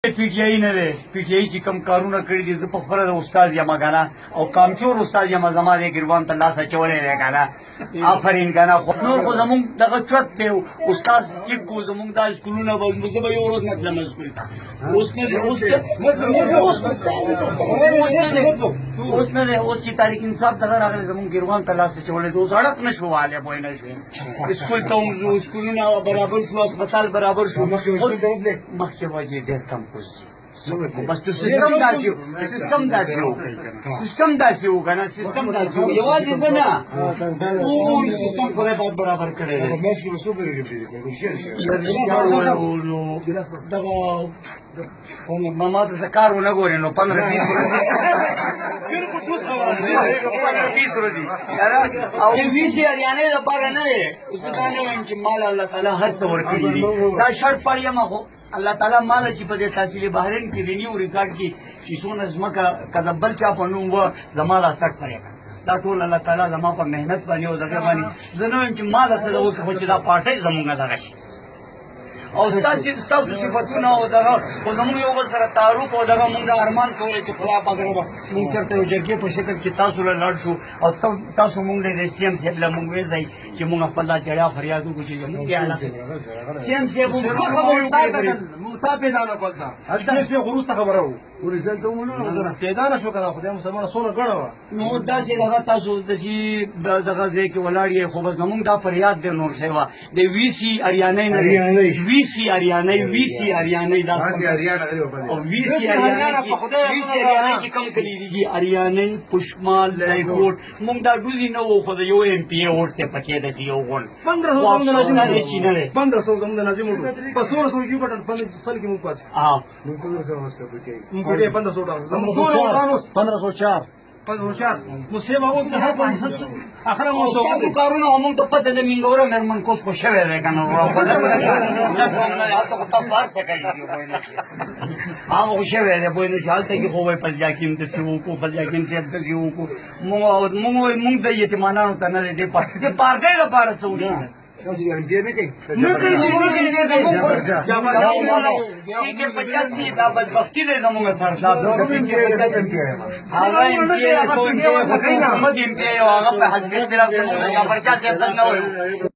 پی ټی آی نه دی پی ټی آی چې کوم کارونه کړي دي زه په خپله د استاد یم که نه او کامچور استاد یم زما دې ګریوان ته لاس اچولی دی که نه آفرین که نه نور خو زمونږ دغه چوت دی استاد ټیک کو زمونږ دا سکولونه به زه به یو ورځ نه تلم سکول ته اوس نه دی اوس نه دی اوس چې تاریخ انصاف دغه راغلی زمونږ ګریوان ته لاس اچولی دی اوس اړک نه شو والی پوه نه شو سکول ته وځو سکولونه برابر شو اسپتال برابر شو مخکې وجې ډېر کم بس تو سیستم داسې و سیستم داسې و که نه سیستم داسې و یوازې زه نه ټول سیستم خدای پاک برابر کړی دی دغه ما ته څه کار ونه ګورې نو 15-20 ورځې او 20 اریانې دپاره نه دی زه دا نه وایم چې مال الله تعالی هر څه ورکړي دي دا شرط پړ یم خو الله تعالی مال چې په دې تحصیل بحرین کې د نیو ریکارډ کې چې څونه ځمکه که د بل چا په نوم وه زما لا سټ پرې کړه دا ټول الله تعالی زما په محنت باندې او دغه باندې زه نه وایم چې ما له څه ده وکړه خو چې دا پارټۍ زمونږ دغه شي او ستاسو صفتونه او دغه خو زمونږ یو بل سره تعارف او دغه مونږ ارمان کولی چې خدای پاک ربه مونږ چېرته یو جرګې په شکل کې تاسو له لاړ شو او تاسو مونږ له د سی ایم صاحب له مونږ وځئ چې مونږ خپل دا جړیا فریاد وکړو چې زمونږ سی ایم صاحب ښه خبرې وکړې تا پیدا نه کول تا سی سی وروسته خبره وو ورزل ته ومنو زه پیدا نه شو کنه خدای مسلمان سونه غړو نو داسې دغه تاسو داسې دغه ځای کې ولاړ یې خو بس زمونږ دا فریاد دی نور سیوا د وي سی اریانۍ نه وي سی اریانۍ وي سی اریانۍ دا او وي سی اریانۍ کې کوم کلی دي چې اریانۍ پشمال لایکوټ مونږ دا ډوزي نه وو خو د یو ایم پی ای ووټ ته پکې داسې یو غون 1500 زموږ د ناظم وو په 1600 کې بټن 1500 کې مو پات مونږ 1500 ډالر زموږ 1504 مسیبه اوس ته هر اخره مو تاسو کارونه مونږ ته پته د منګوره مېرمن کوس خو شوی دی که نه هلته خو تاسو هر څه کوي هغه خو شوی دی پوه نه شي هلته کې خو وایي فضل حکیم داسې وکړو فضل حکیم صاحب داسې وکړو مونږ د یتیمانانو ته نه دی د پارټۍ لپاره څه وشي نه کوي که 85 دا بدبختي دی زمونږ سره دا هغه محمد امتیاز او هغه په حزب اختلاف زمونږ جعفر شاه صاحب نه وایو